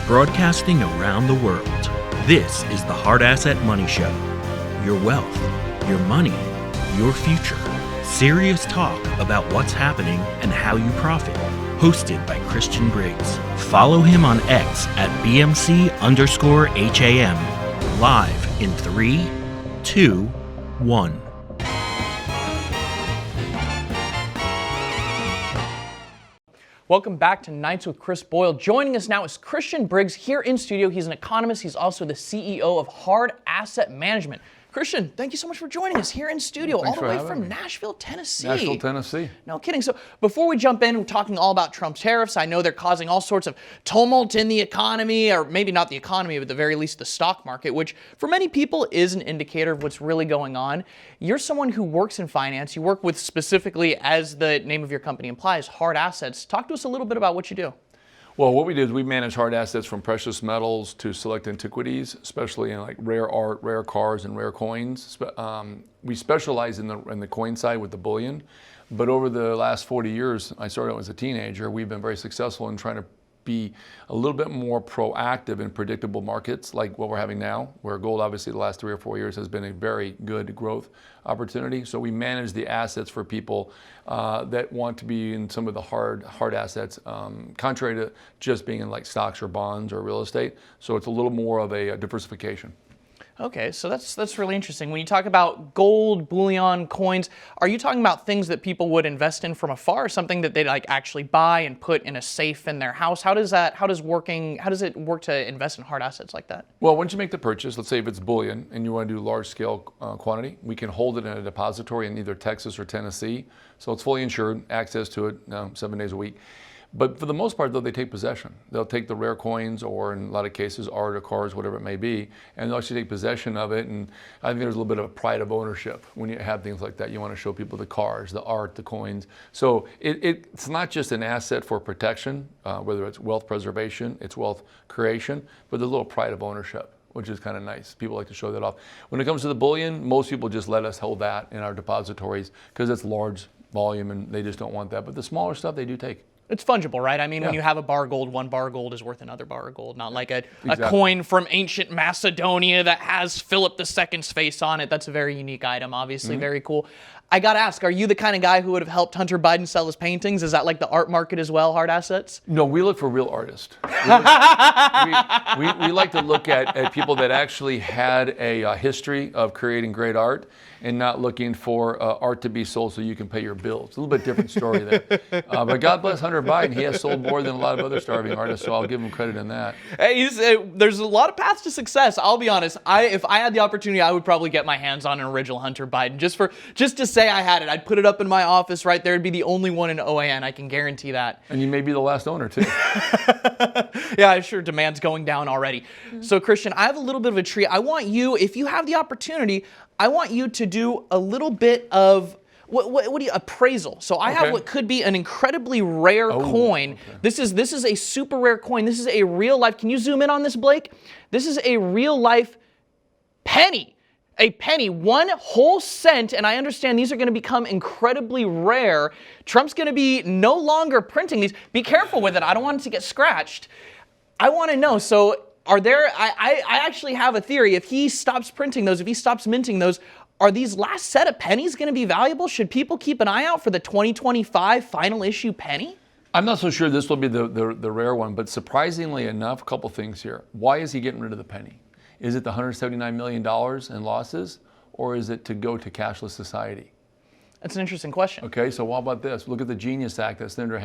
broadcasting around the world. This is the Hard Asset Money Show. Your wealth, your money, your future. Serious talk about what's happening and how you profit. Hosted by Christian Briggs. Follow him on X at BMC_HAM. Live in 3, 2, 1. Welcome back to Nights with Chris Boyle. Joining us now is Christian Briggs here in studio. He's an economist. He's also the CEO of Hard Asset Management. Christian, thank you so much for joining us here in studio, all the way from Nashville, Tennessee. Nashville, Tennessee. No kidding. So before we jump in, we're talking all about Trump's tariffs. I know they're causing all sorts of tumult in the economy, or maybe not the economy, but at the very least the stock market, which for many people is an indicator of what's really going on. You're someone who works in finance. You work with specifically, as the name of your company implies, hard assets. Talk to us a little bit about what you do. Well, what we do is we manage hard assets from precious metals to select antiquities, especially in like rare art, rare cars, and rare coins. We specialize in the coin side with the bullion, but over the last 40 years, I started as a teenager, we've been very successful in trying to be a little bit more proactive in predictable markets like what we're having now, where gold obviously the last 3 or 4 years has been a very good growth opportunity. So we manage the assets for people that want to be in some of the hard assets, contrary to just being in like stocks or bonds or real estate. So it's a little more of a diversification. Okay, so that's really interesting. When you talk about gold, bullion, coins, are you talking about things that people would invest in from afar, or something that they like actually buy and put in a safe in their house? How does it work to invest in hard assets like that? Well, once you make the purchase, let's say if it's bullion and you want to do large scale quantity, we can hold it in a depository in either Texas or Tennessee. So it's fully insured, access to it 7 days a week. But for the most part, though, they take possession. They'll take the rare coins, or in a lot of cases, art or cars, whatever it may be, and they'll actually take possession of it. And I think there's a little bit of a pride of ownership when you have things like that. You want to show people the cars, the art, the coins. So it's not just an asset for protection, whether it's wealth preservation, it's wealth creation, but there's a little pride of ownership, which is kind of nice. People like to show that off. When it comes to the bullion, most people just let us hold that in our depositories because it's large volume and they just don't want that. But the smaller stuff, they do take. It's fungible, right? I mean, when you have a bar of gold, one bar of gold is worth another bar of gold, not like a coin from ancient Macedonia that has Philip II's face on it. That's a very unique item, obviously, very cool. I gotta ask, are you the kind of guy who would have helped Hunter Biden sell his paintings? Is that like the art market as well, hard assets? No, we look for real artists. We like to look at people that actually had a history of creating great art and not looking for art to be sold so you can pay your bills. It's a little bit different story there. But God bless Hunter Biden. He has sold more than a lot of other starving artists, so I'll give him credit in that. Hey, there's a lot of paths to success. I'll be honest. If I had the opportunity, I would probably get my hands on an original Hunter Biden just to say I had it. I'd put it up in my office right there. It'd be the only one in OAN. I can guarantee that. And you may be the last owner too. Yeah, I'm sure demand's going down already. So Christian, I have a little bit of a treat. I want you, if you have the opportunity, I want you to do a little bit of what do you appraisal. So I have what could be an incredibly rare coin. This is a super rare coin. This is a real life. Can you zoom in on this, Blake? This is a real life penny. A penny, 1 whole cent, and I understand these are going to become incredibly rare. Trump's going to be no longer printing these. Be careful with it. I don't want it to get scratched. I want to know, so are there, I actually have a theory. If he stops printing those, if he stops minting those, are these last set of pennies going to be valuable? Should people keep an eye out for the 2025 final issue penny? I'm not so sure this will be the rare one, but surprisingly enough, a couple things here. Why is he getting rid of the penny? Is it the $179 million in losses, or is it to go to cashless society? That's an interesting question. Okay, so what about this? Look at the Genius Act that Senator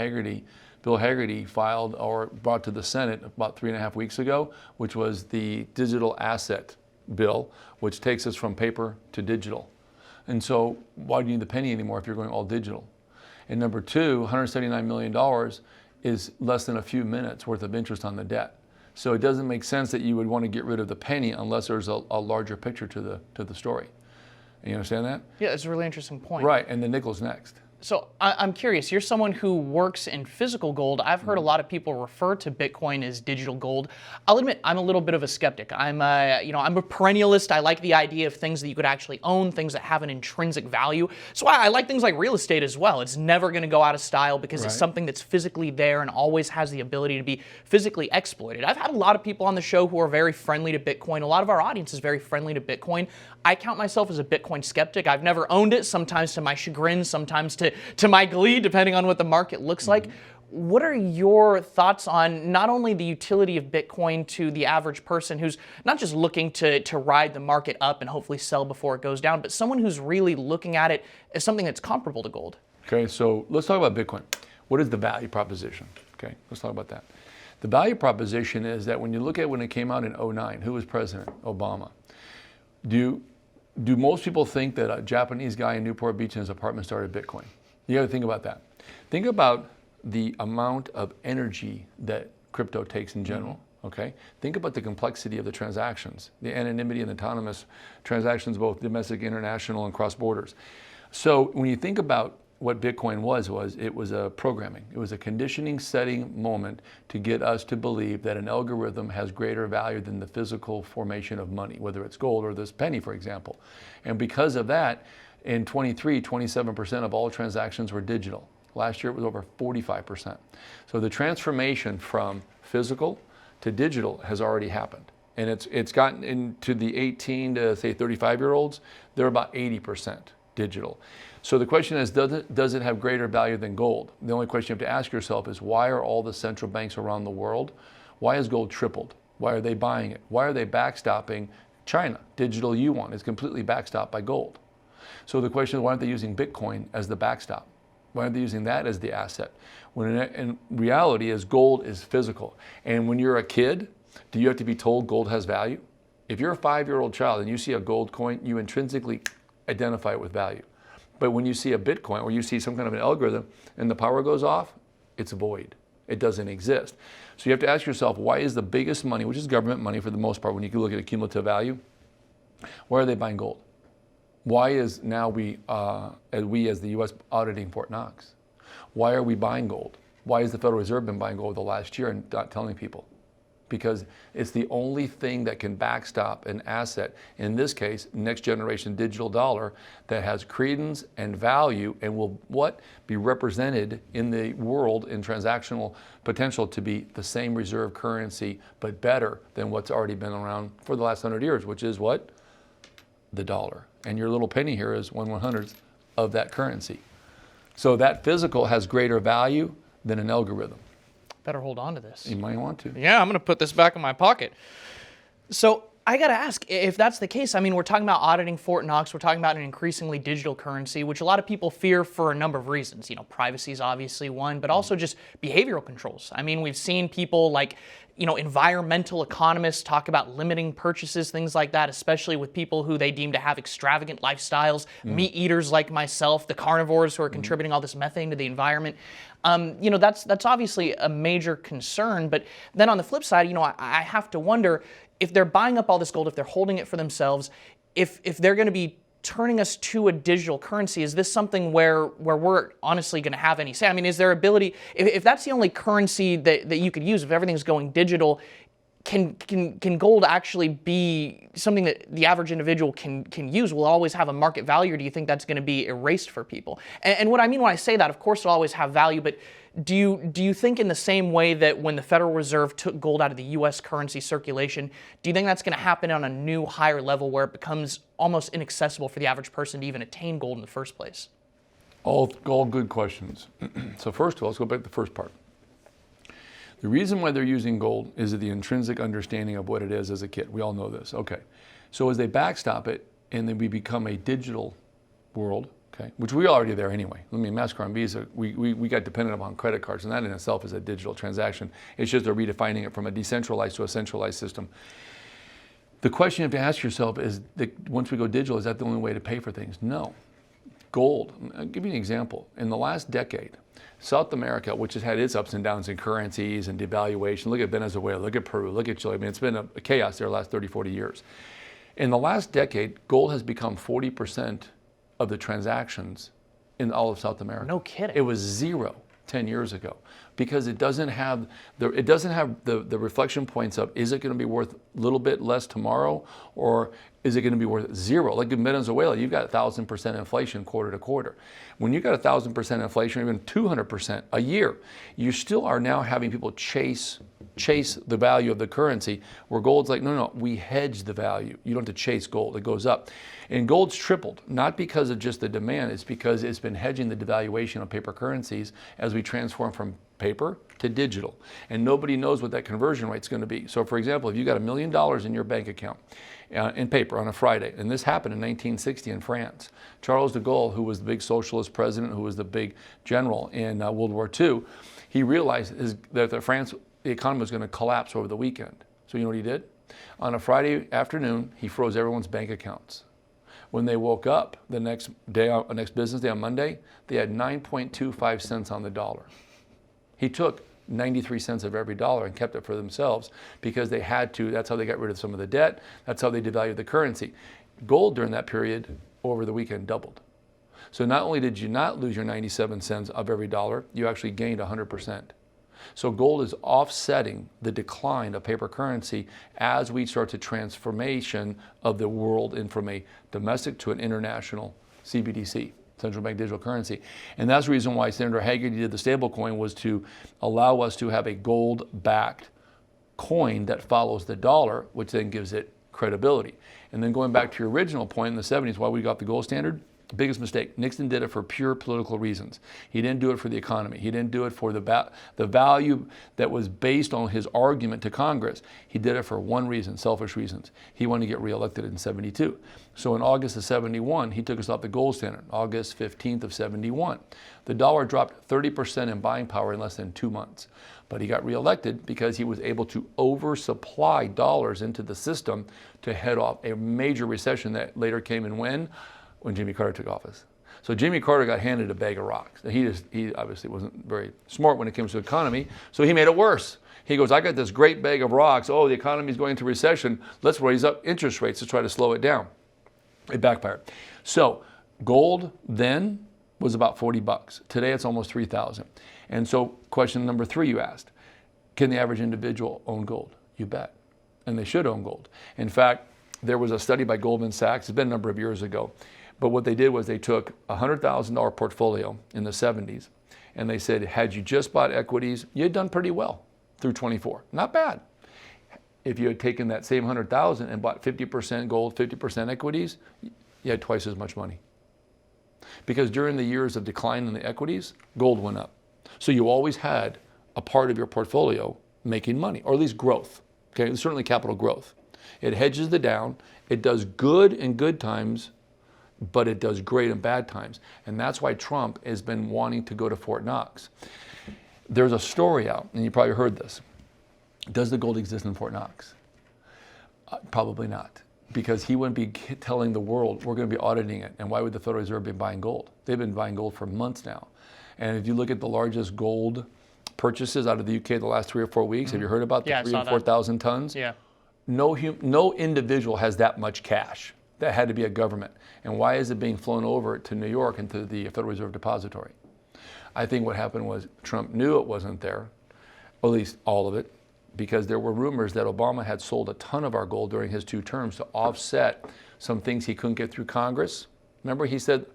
Bill Hagerty filed or brought to the Senate about 3.5 weeks ago, which was the digital asset bill, which takes us from paper to digital. And so why do you need the penny anymore if you're going all digital? And number two, $179 million is less than a few minutes worth of interest on the debt. So it doesn't make sense that you would want to get rid of the penny unless there's a larger picture to the story. You understand that? Yeah, it's a really interesting point. Right, and the nickel's next. So I'm curious, you're someone who works in physical gold. I've heard a lot of people refer to Bitcoin as digital gold. I'll admit I'm a little bit of a skeptic. I'm a perennialist. I like the idea of things that you could actually own, things that have an intrinsic value. So I like things like real estate as well. It's never going to go out of style because it's something that's physically there and always has the ability to be physically exploited. I've had a lot of people on the show who are very friendly to Bitcoin. A lot of our audience is very friendly to Bitcoin. I count myself as a Bitcoin skeptic. I've never owned it, sometimes to my chagrin, sometimes to my glee, depending on what the market looks like. What are your thoughts on not only the utility of Bitcoin to the average person who's not just looking to ride the market up and hopefully sell before it goes down, but someone who's really looking at it as something that's comparable to gold? Okay, so let's talk about Bitcoin. What is the value proposition? Okay, let's talk about that. The value proposition is that when you look at when it came out in 2009, who was president? Obama. Do most people think that a Japanese guy in Newport Beach in his apartment started Bitcoin? You got to think about that. Think about the amount of energy that crypto takes in general. Okay? Think about the complexity of the transactions, the anonymity and autonomous transactions, both domestic, international, and cross borders. So when you think about what Bitcoin was it was a programming. It was a conditioning setting moment to get us to believe that an algorithm has greater value than the physical formation of money, whether it's gold or this penny, for example. And because of that, in 23, 27% of all transactions were digital. Last year it was over 45%. So the transformation from physical to digital has already happened. And it's gotten into the 18 to say 35-year-olds, they're about 80% digital. So the question is, does it have greater value than gold? The only question you have to ask yourself is, why are all the central banks around the world, why has gold tripled? Why are they buying it? Why are they backstopping China? Digital yuan is completely backstopped by gold. So the question is, why aren't they using Bitcoin as the backstop? Why aren't they using that as the asset? When in reality is gold is physical. And when you're a kid, do you have to be told gold has value? If you're a 5-year-old child and you see a gold coin, you intrinsically identify it with value. But when you see a Bitcoin or you see some kind of an algorithm and the power goes off, it's void. It doesn't exist. So you have to ask yourself, why is the biggest money, which is government money for the most part, when you can look at cumulative value, why are they buying gold? Why is now we as the U.S. auditing Fort Knox? Why are we buying gold? Why has the Federal Reserve been buying gold the last year and not telling people? Because it's the only thing that can backstop an asset, in this case, next generation digital dollar, that has credence and value and will be represented in the world in transactional potential to be the same reserve currency, but better than what's already been around for the last 100 years, which is what? The dollar. And your little penny here is 1/100th of that currency. So that physical has greater value than an algorithm. Better hold on to this. You might want to. Yeah, I'm going to put this back in my pocket. So I got to ask, if that's the case, I mean, we're talking about auditing Fort Knox. We're talking about an increasingly digital currency, which a lot of people fear for a number of reasons. You know, privacy is obviously one, but also just behavioral controls. I mean, we've seen people like, environmental economists talk about limiting purchases, things like that, especially with people who they deem to have extravagant lifestyles, meat eaters like myself, the carnivores who are contributing all this methane to the environment. That's obviously a major concern. But then on the flip side, I have to wonder if they're buying up all this gold, if they're holding it for themselves, if they're going to be turning us to a digital currency, is this something where we're honestly going to have any say? I mean, is there ability, if that's the only currency that you could use, if everything's going digital, can gold actually be something that the average individual can use? Will it always have a market value, or do you think that's going to be erased for people? And what I mean when I say that, of course it'll always have value, but do you think in the same way that when the Federal Reserve took gold out of the U.S. currency circulation, do you think that's going to happen on a new higher level where it becomes almost inaccessible for the average person to even attain gold in the first place? All good questions. So first of all, let's go back to the first part. The reason why they're using gold is the intrinsic understanding of what it is as a kid. We all know this. Okay. So as they backstop it and then we become a digital world, okay, which we already there anyway. I mean, MasterCard and Visa, we got dependent upon credit cards, and that in itself is a digital transaction. It's just they're redefining it from a decentralized to a centralized system. The question you have to ask yourself is, that once we go digital, is that the only way to pay for things? No. Gold, I'll give you an example. In the last decade, South America, which has had its ups and downs in currencies and devaluation, look at Venezuela, look at Peru, look at Chile. I mean, it's been a chaos there the last 30, 40 years. In the last decade, gold has become 40% of the transactions in all of South America. No kidding. It was 0 10 years ago because it doesn't have the reflection points of, is it going to be worth a little bit less tomorrow, or is it going to be worth 0? Like in Venezuela, you've got 1,000% inflation quarter to quarter. When you got 1,000% inflation, or even 200% a year, you still are now having people chase the value of the currency, where gold's like, no, we hedge the value. You don't have to chase gold, it goes up. And gold's tripled, not because of just the demand, it's because it's been hedging the devaluation of paper currencies as we transform from paper to digital. And nobody knows what that conversion rate's going to be. So for example, if you got $1 million in your bank account in paper on a Friday, and this happened in 1960 in France, Charles de Gaulle, who was the big socialist president, who was the big general in World War II, he realized that the economy was going to collapse over the weekend. So you know what he did? On a Friday afternoon, he froze everyone's bank accounts. When they woke up the next business day on Monday, they had 9.25 cents on the dollar. He took 93 cents of every dollar and kept it for themselves because they had to. That's how they got rid of some of the debt. That's how they devalued the currency. Gold during that period over the weekend doubled. So not only did you not lose your 97 cents of every dollar, you actually gained 100%. So gold is offsetting the decline of paper currency as we start the transformation of the world from a domestic to an international CBDC, central bank digital currency. And that's the reason why Senator Hagerty did the stable coin, was to allow us to have a gold-backed coin that follows the dollar, which then gives it credibility. And then going back to your original point in the 70s, why we got the gold standard, biggest mistake. Nixon did it for pure political reasons. He didn't do it for the economy. He didn't do it for the value that was based on his argument to Congress. He did it for one reason, selfish reasons. He wanted to get reelected in 72. So in August of 71, he took us off the gold standard, August 15th of 71. The dollar dropped 30% in buying power in less than 2 months. But he got reelected because he was able to oversupply dollars into the system to head off a major recession that later came in when Jimmy Carter took office. So Jimmy Carter got handed a bag of rocks. He obviously wasn't very smart when it comes to economy, so he made it worse. He goes, I got this great bag of rocks. Oh, the economy's going into recession. Let's raise up interest rates to try to slow it down. It backfired. So gold then was about $40. Today it's almost $3,000. And so question number 3 you asked, can the average individual own gold? You bet. And they should own gold. In fact, there was a study by Goldman Sachs, it's been a number of years ago, but what they did was they took a $100,000 portfolio in the 70s, and they said, had you just bought equities, you had done pretty well through 24. Not bad. If you had taken that same 100,000 and bought 50% gold, 50% equities, you had twice as much money. Because during the years of decline in the equities, gold went up. So you always had a part of your portfolio making money, or at least growth. Okay, certainly capital growth. It hedges the down. It does good in good times, but it does great in bad times. And that's why Trump has been wanting to go to Fort Knox. There's a story out, and you probably heard this. Does the gold exist in Fort Knox? Probably not, because he wouldn't be telling the world, we're going to be auditing it. And why would the Federal Reserve be buying gold? They've been buying gold for months now. And if you look at the largest gold purchases out of the UK the last 3 or 4 weeks, have you heard about the 3,000 and 4,000 tons? Yeah. No individual has that much cash. That had to be a government. And why is it being flown over to New York into the Federal Reserve Depository? I think what happened was Trump knew it wasn't there, or at least all of it, because there were rumors that Obama had sold a ton of our gold during his 2 terms to offset some things he couldn't get through Congress. Remember, he said,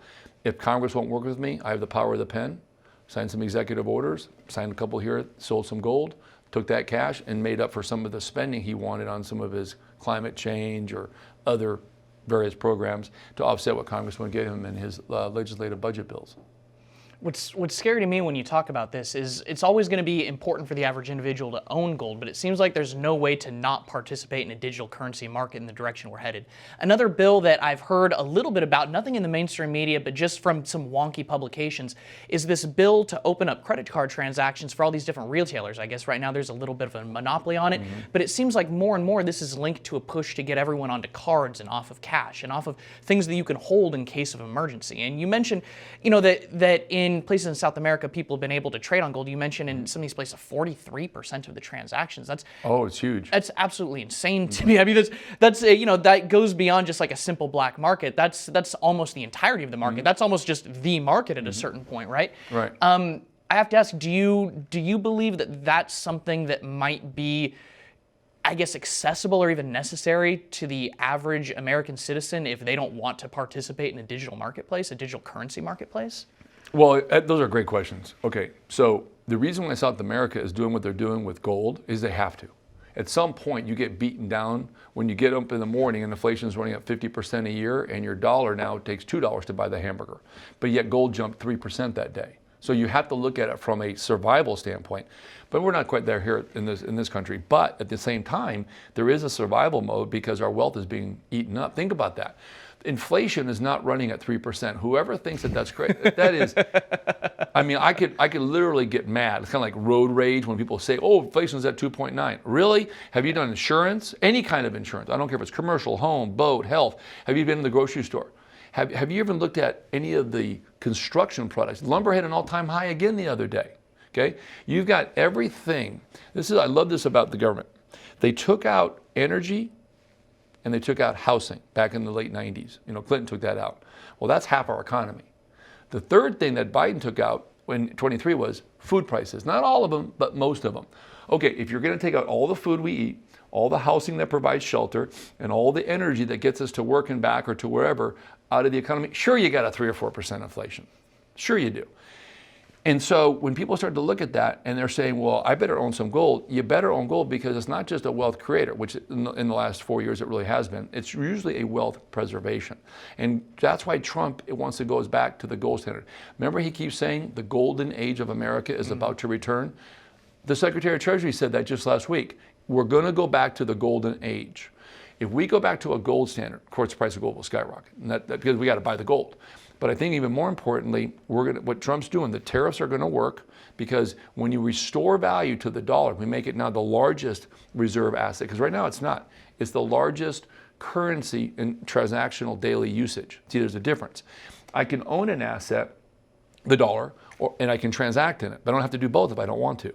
if Congress won't work with me, I have the power of the pen. Signed some executive orders, signed a couple here, sold some gold, took that cash and made up for some of the spending he wanted on some of his climate change or other various programs to offset what Congress would give him in his legislative budget bills. What's scary to me when you talk about this is it's always going to be important for the average individual to own gold, but it seems like there's no way to not participate in a digital currency market in the direction we're headed. Another bill that I've heard a little bit about, nothing in the mainstream media, but just from some wonky publications, is this bill to open up credit card transactions for all these different retailers. I guess right now there's a little bit of a monopoly on it, but it seems like more and more this is linked to a push to get everyone onto cards and off of cash and off of things that you can hold in case of emergency. And you mentioned, that in in places in South America, people have been able to trade on gold. You mentioned in some of these places, 43% of the transactions. It's huge. That's absolutely insane to me. I mean, that's that goes beyond just like a simple black market. That's almost the entirety of the market. That's almost just the market at a certain point, right? Right. I have to ask, do you believe that that's something that might be, I guess, accessible or even necessary to the average American citizen if they don't want to participate in a digital marketplace, a digital currency marketplace? Well, those are great questions. Okay, so the reason why South America is doing what they're doing with gold is they have to. At some point, you get beaten down when you get up in the morning and inflation is running up 50% a year and your dollar now takes $2 to buy the hamburger. But yet gold jumped 3% that day. So you have to look at it from a survival standpoint. But we're not quite there here in this country. But at the same time, there is a survival mode because our wealth is being eaten up. Think about that. Inflation is not running at 3%. Whoever thinks that that's great, that is, I mean, I could literally get mad. It's kind of like road rage when people say, oh, inflation's at 2.9. Really? Have you done insurance? Any kind of insurance. I don't care if it's commercial, home, boat, health. Have you been in the grocery store? Have you even looked at any of the construction products? Lumber hit an all-time high again the other day. Okay? You've got everything. I love this about the government. They took out energy and they took out housing back in the late 90s. Clinton took that out. Well, that's half our economy. The third thing that Biden took out in 23 was food prices. Not all of them, but most of them. Okay, if you're going to take out all the food we eat, all the housing that provides shelter, and all the energy that gets us to work and back or to wherever out of the economy, sure, you got a 3 or 4% inflation. Sure you do. And so when people start to look at that and they're saying, well, I better own some gold, you better own gold because it's not just a wealth creator, which in the last 4 years it really has been. It's usually a wealth preservation. And that's why Trump wants to go back to the gold standard. Remember he keeps saying the golden age of America is about to return? The Secretary of Treasury said that just last week. We're going to go back to the golden age. If we go back to a gold standard, of course the price of gold will skyrocket because we got to buy the gold. But I think even more importantly, what Trump's doing, the tariffs are going to work because when you restore value to the dollar, we make it now the largest reserve asset, because right now it's not. It's the largest currency in transactional daily usage. See, there's a difference. I can own an asset, the dollar, and I can transact in it, but I don't have to do both if I don't want to.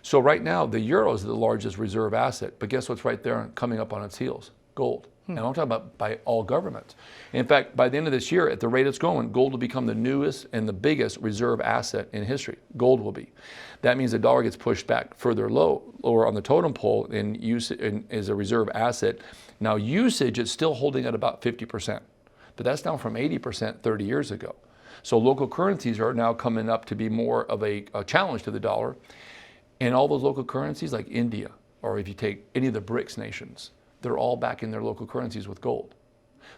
So right now, the euro is the largest reserve asset, but guess what's right there coming up on its heels? Gold. And I'm talking about by all governments. In fact, by the end of this year, at the rate it's going, gold will become the newest and the biggest reserve asset in history. Gold will be. That means the dollar gets pushed back further lower on the totem pole in use as a reserve asset. Now usage is still holding at about 50%, but that's down from 80% 30 years ago. So local currencies are now coming up to be more of a challenge to the dollar. And all those local currencies like India, or if you take any of the BRICS nations, they're all back in their local currencies with gold.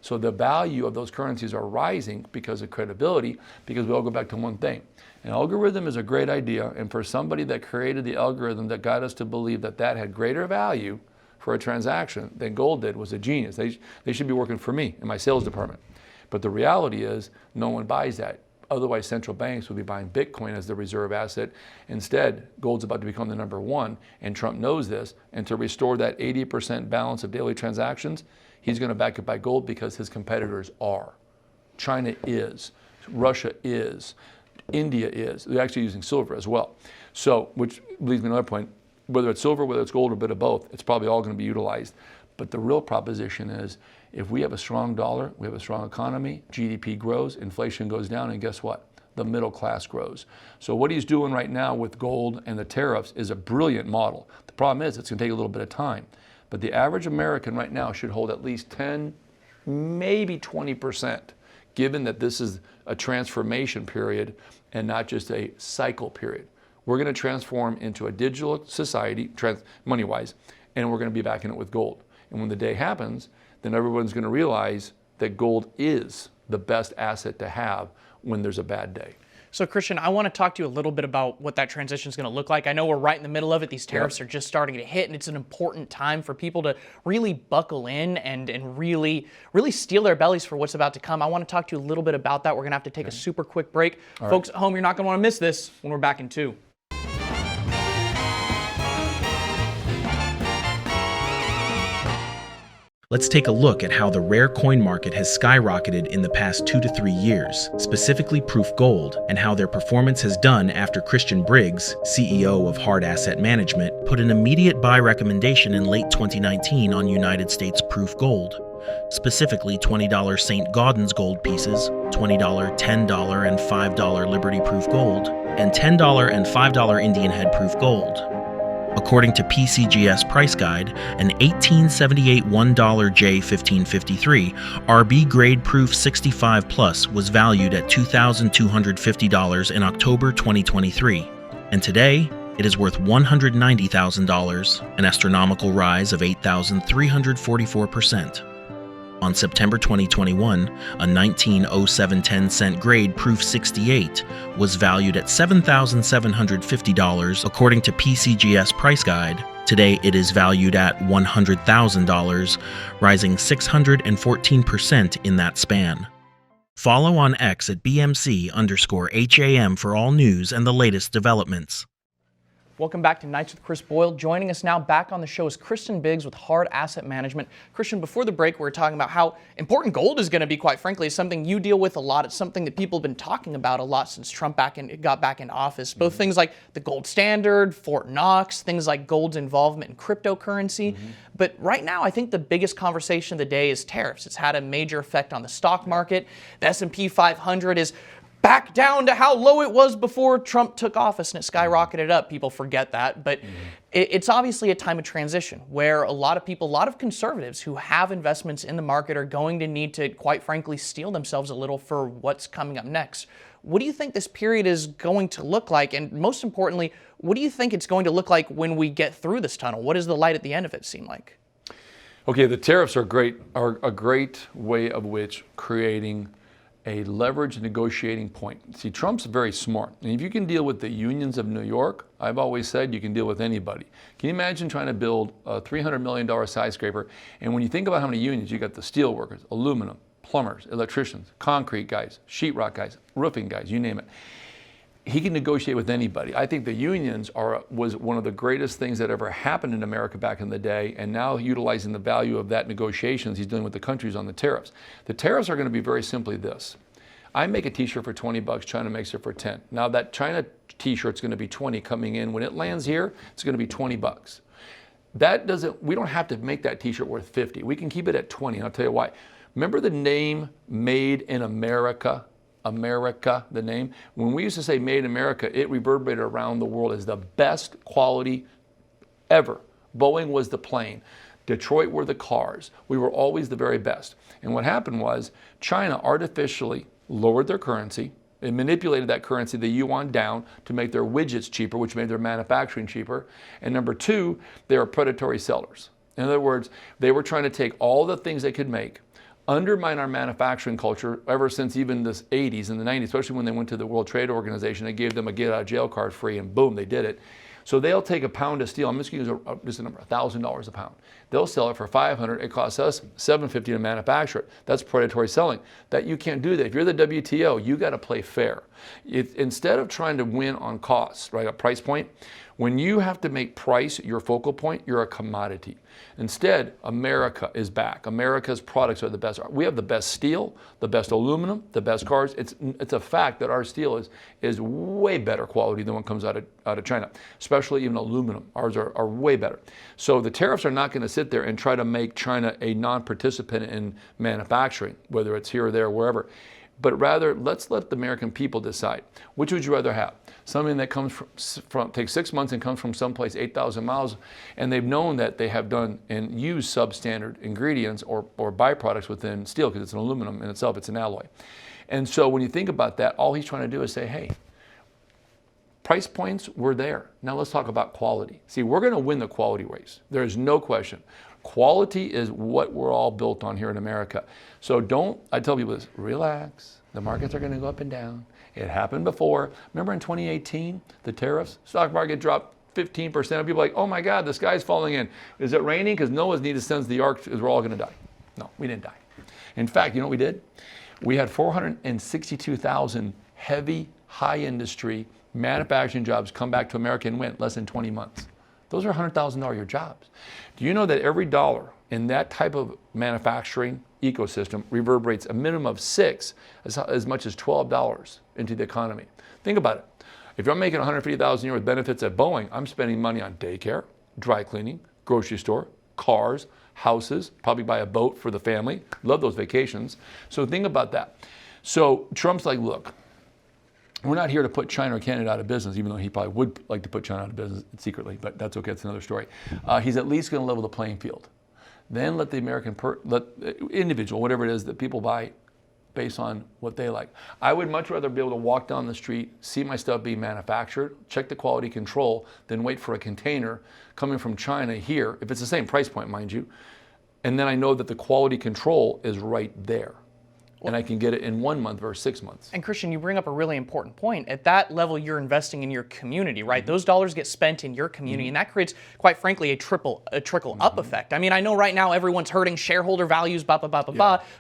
So the value of those currencies are rising because of credibility, because we all go back to one thing. An algorithm is a great idea, and for somebody that created the algorithm that got us to believe that that had greater value for a transaction than gold did was a genius. They should be working for me in my sales department. But the reality is no one buys that. Otherwise, central banks would be buying Bitcoin as the reserve asset. Instead, gold's about to become the number one, and Trump knows this. And to restore that 80% balance of daily transactions, he's going to back it by gold because his competitors are. China is. Russia is. India is. They're actually using silver as well. So, which leads me to another point. Whether it's silver, whether it's gold, or a bit of both, it's probably all going to be utilized. But the real proposition is, if we have a strong dollar, we have a strong economy, GDP grows, inflation goes down, and guess what? The middle class grows. So what he's doing right now with gold and the tariffs is a brilliant model. The problem is it's going to take a little bit of time. But the average American right now should hold at least 10, maybe 20%, given that this is a transformation period and not just a cycle period. We're going to transform into a digital society, money-wise, and we're going to be back in it with gold. And when the day happens, then everyone's going to realize that gold is the best asset to have when there's a bad day. So Christian, I want to talk to you a little bit about what that transition is going to look like. I know we're right in the middle of it. These tariffs are just starting to hit, and it's an important time for people to really buckle in and really steel their bellies for what's about to come. I want to talk to you a little bit about that. We're going to have to take a super quick break. All Folks at home, you're not going to want to miss this when we're back in 2. Let's take a look at how the rare coin market has skyrocketed in the past 2 to 3 years, specifically proof gold, and how their performance has done after Christian Briggs, CEO of Hard Asset Management, put an immediate buy recommendation in late 2019 on United States proof gold. Specifically $20 St. Gaudens gold pieces, $20, $10, and $5 Liberty proof gold, and $10 and $5 Indian Head proof gold. According to PCGS Price Guide, an 1878 $1 J1553 RB grade proof 65 plus was valued at $2,250 in October 2023, and today it is worth $190,000, an astronomical rise of 8,344%. On September 2021, a 190710 cent grade proof 68 was valued at $7,750 according to PCGS Price Guide. Today it is valued at $100,000, rising 614% in that span. Follow on X at BMC_HAM for all news and the latest developments. Welcome back to Nights with Chris Boyle. Joining us now back on the show is Christian Briggs with Hard Asset Management. Christian, before the break, we were talking about how important gold is going to be, quite frankly. It's something you deal with a lot. It's something that people have been talking about a lot since Trump got back in office. Both things like the gold standard, Fort Knox, things like gold's involvement in cryptocurrency. But right now, I think the biggest conversation of the day is tariffs. It's had a major effect on the stock market. The S&P 500 is back down to how low it was before Trump took office, and it skyrocketed up. People forget that, but it's obviously a time of transition where a lot of people, a lot of conservatives who have investments in the market are going to need to, quite frankly, steel themselves a little for what's coming up next. What do you think this period is going to look like? And most importantly, what do you think it's going to look like when we get through this tunnel? What does the light at the end of it seem like? Okay, the tariffs are a great way of which creating a leverage negotiating point. See, Trump's very smart. And if you can deal with the unions of New York, I've always said you can deal with anybody. Can you imagine trying to build a $300 million skyscraper? And when you think about how many unions, you got the steel workers, aluminum, plumbers, electricians, concrete guys, sheetrock guys, roofing guys, you name it. He can negotiate with anybody. I think the unions was one of the greatest things that ever happened in America back in the day, and now utilizing the value of that negotiations, he's dealing with the countries on the tariffs. The tariffs are going to be very simply this. I make a t-shirt for 20 bucks, China makes it for 10. Now that China t-shirt's going to be 20 coming in. When it lands here, it's going to be 20 bucks. We don't have to make that t-shirt worth 50. We can keep it at 20, and I'll tell you why. Remember the name Made in America? America, the name. When we used to say Made in America, it reverberated around the world as the best quality ever. Boeing was the plane. Detroit were the cars. We were always the very best. And what happened was China artificially lowered their currency. They manipulated that currency, the yuan, down to make their widgets cheaper, which made their manufacturing cheaper. And number two, they were predatory sellers. In other words, they were trying to take all the things they could make, undermine our manufacturing culture ever since even the 80s and the 90s, especially when they went to the World Trade Organization. They gave them a get out of jail card free, and boom, they did it. So they'll take a pound of steel. I'm just going to use just a number, $1,000 a pound. They'll sell it for $500. It costs us $750 to manufacture it. That's predatory selling. That you can't do that. If you're the WTO, you got to play fair. Instead of trying to win on costs, right, a price point, when you have to make price your focal point, you're a commodity. Instead, America is back. America's products are the best. We have the best steel, the best aluminum, the best cars. It's a fact that our steel is way better quality than what comes out of China, especially even aluminum. Ours are way better. So the tariffs are not going to sit there and try to make China a non-participant in manufacturing, whether it's here or there, wherever. But rather, let's let the American people decide. Which would you rather have? Something that comes from takes 6 months and comes from someplace 8,000 miles, and they've known that they have done and used substandard ingredients or byproducts within steel, because it's an aluminum in itself, it's an alloy. And so when you think about that, all he's trying to do is say, hey, price points were there. Now let's talk about quality. See, we're going to win the quality race. There is no question. Quality is what we're all built on here in America. So I tell people this, relax. The markets are going to go up and down. It happened before. Remember in 2018, the tariffs? Stock market dropped 15%. People are like, oh my God, the sky's falling in. Is it raining? Because Noah's need to send the ark because we're all going to die. No, we didn't die. In fact, you know what we did? We had 462,000 heavy, high industry manufacturing jobs come back to America and went less than 20 months. Those are $100,000 a year jobs. Do you know that every dollar And that type of manufacturing ecosystem reverberates a minimum of $6, as much as $12 into the economy. Think about it. If I'm making $150,000 a year with benefits at Boeing, I'm spending money on daycare, dry cleaning, grocery store, cars, houses, probably buy a boat for the family. Love those vacations. So think about that. So Trump's like, look, we're not here to put China or Canada out of business, even though he probably would like to put China out of business secretly, but that's okay, it's another story. He's at least going to level the playing field. Then let the American individual, whatever it is that people buy based on what they like. I would much rather be able to walk down the street, see my stuff being manufactured, check the quality control, than wait for a container coming from China here, if it's the same price point, mind you, and then I know that the quality control is right there. And I can get it in 1 month versus 6 months. And Christian, you bring up a really important point. At that level, you're investing in your community, right? Those dollars get spent in your community, and that creates, quite frankly, a trickle-up effect. I mean, I know right now everyone's hurting shareholder values, but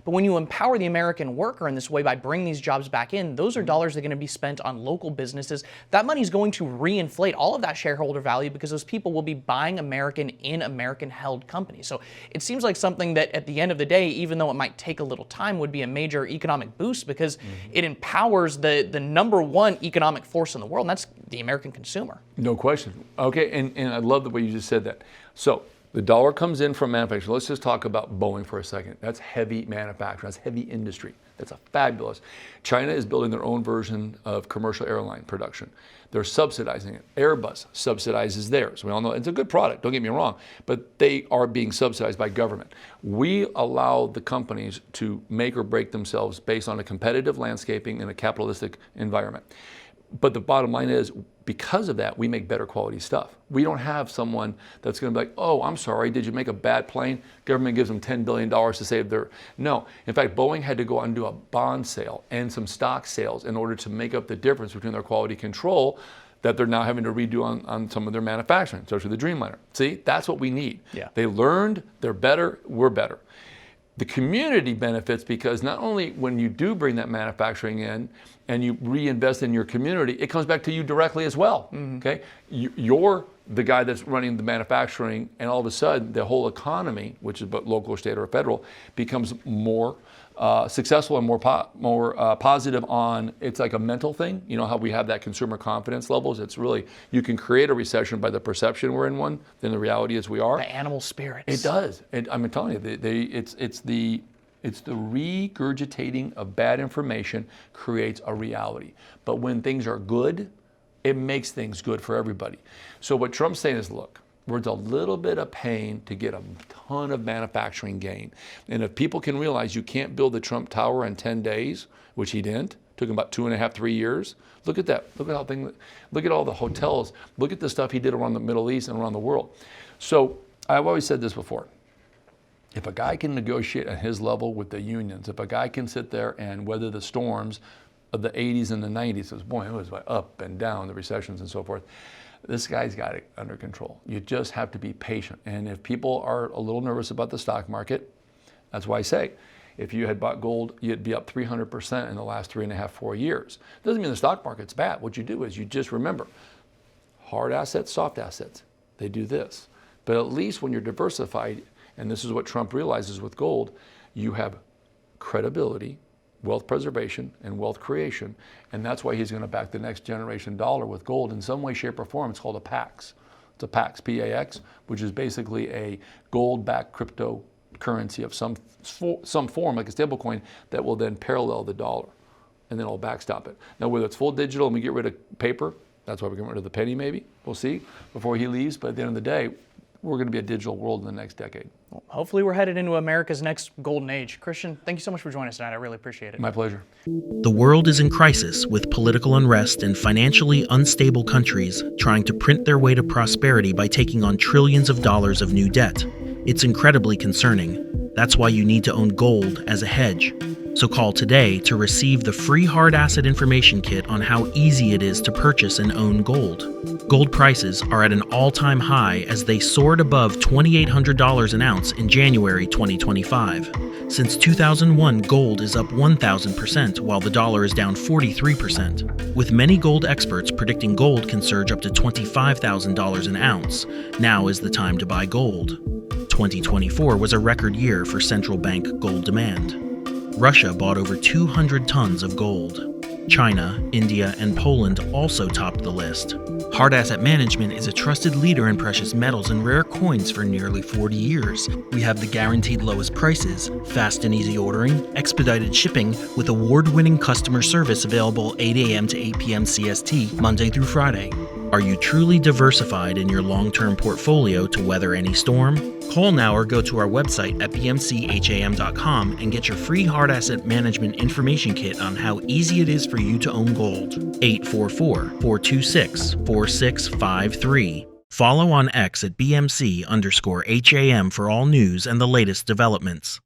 when you empower the American worker in this way by bringing these jobs back in, those are dollars that are going to be spent on local businesses. That money is going to reinflate all of that shareholder value because those people will be buying American in American-held companies. So it seems like something that, at the end of the day, even though it might take a little time, would be a major economic boost because it empowers the number one economic force in the world, and that's the American consumer. No question. Okay, and I love the way you just said that. So the dollar comes in from manufacturing. Let's just talk about Boeing for a second. That's heavy manufacturing. That's heavy industry. That's a fabulous. China is building their own version of commercial airline production. They're subsidizing it. Airbus subsidizes theirs. We all know it's a good product, don't get me wrong, but they are being subsidized by government. We allow the companies to make or break themselves based on a competitive landscaping in a capitalistic environment. But the bottom line is, because of that, we make better quality stuff. We don't have someone that's going to be like, oh, I'm sorry, did you make a bad plane? Government gives them $10 billion to save their... No. In fact, Boeing had to go out and do a bond sale and some stock sales in order to make up the difference between their quality control that they're now having to redo on some of their manufacturing, especially the Dreamliner. See, that's what we need. Yeah. They learned, they're better, we're better. The community benefits because not only when you do bring that manufacturing in and you reinvest in your community, it comes back to you directly as well. Okay, you're the guy that's running the manufacturing, and all of a sudden the whole economy, which is both local, state, or federal, becomes more successful and more positive on. It's like a mental thing. You know how we have that consumer confidence levels. It's really, you can create a recession by the perception we're in one, than the reality is we are. The animal spirits. It does. And I'm telling you, it's the regurgitating of bad information creates a reality. But when things are good, it makes things good for everybody. So what Trump's saying is, look, it's a little bit of pain to get a ton of manufacturing gain. And if people can realize you can't build the Trump Tower in 10 days, which he didn't, took him about 2.5, 3 years. Look at that. Look at all the hotels. Look at the stuff he did around the Middle East and around the world. So I've always said this before. If a guy can negotiate at his level with the unions, if a guy can sit there and weather the storms of the 80s and the 90s, it was like up and down, the recessions and so forth, this guy's got it under control. You just have to be patient. And if people are a little nervous about the stock market, that's why I say, if you had bought gold, you'd be up 300% in the last 3.5, 4 years. Doesn't mean the stock market's bad. What you do is you just remember, hard assets, soft assets, they do this. But at least when you're diversified, and this is what Trump realizes with gold, you have credibility, wealth preservation, and wealth creation. And that's why he's going to back the next generation dollar with gold in some way, shape, or form. It's called a PAX. It's a PAX, P-A-X, which is basically a gold-backed cryptocurrency of some form, like a stablecoin, that will then parallel the dollar, and then it'll backstop it. Now, whether it's full digital and we get rid of paper, that's why we're getting rid of the penny maybe, we'll see, before he leaves, but at the end of the day, we're going to be a digital world in the next decade. Well, hopefully we're headed into America's next golden age. Christian, thank you so much for joining us tonight. I really appreciate it. My pleasure. The world is in crisis with political unrest and financially unstable countries trying to print their way to prosperity by taking on trillions of dollars of new debt. It's incredibly concerning. That's why you need to own gold as a hedge. So call today to receive the free hard asset information kit on how easy it is to purchase and own gold. Gold prices are at an all-time high as they soared above $2,800 an ounce in January 2025. Since 2001, gold is up 1,000%, while the dollar is down 43%, with many gold experts predicting gold can surge up to $25,000 an ounce. Now is the time to buy gold. 2024 was a record year for central bank gold demand. Russia bought over 200 tons of gold. China, India, and Poland also topped the list. Hard Asset Management is a trusted leader in precious metals and rare coins for nearly 40 years. We have the guaranteed lowest prices, fast and easy ordering, expedited shipping, with award-winning customer service available 8 a.m. to 8 p.m. CST, Monday through Friday. Are you truly diversified in your long-term portfolio to weather any storm? Call now or go to our website at bmcham.com and get your free hard asset management information kit on how easy it is for you to own gold. 844-426-4653. Follow on X at BMC_HAM for all news and the latest developments.